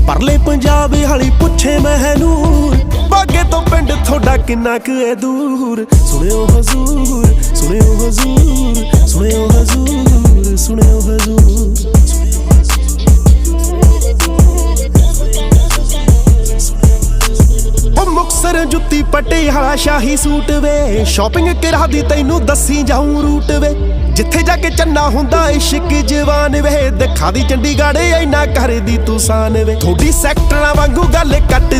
परले पंजाब वाली पुछे मैनू बागे तो पिंड थोड़ा किन्ना क है दूर। सुनियो हजूर, सुनियो हजूर, सुनियो हजूर, सुनियो हजूर। मुक्तसर जुत्ती पटियाला शाही सूट वे, शॉपिंग करा दी तैनू दसी जाऊं रूट वे। जिथे जाके चन्ना हुंदा इश्क जवान वे, दिखा दी चंडीगढ़ इन्ना कर दी तू सान वे। थोड़ी सैक्टरां वांगू गल कट दी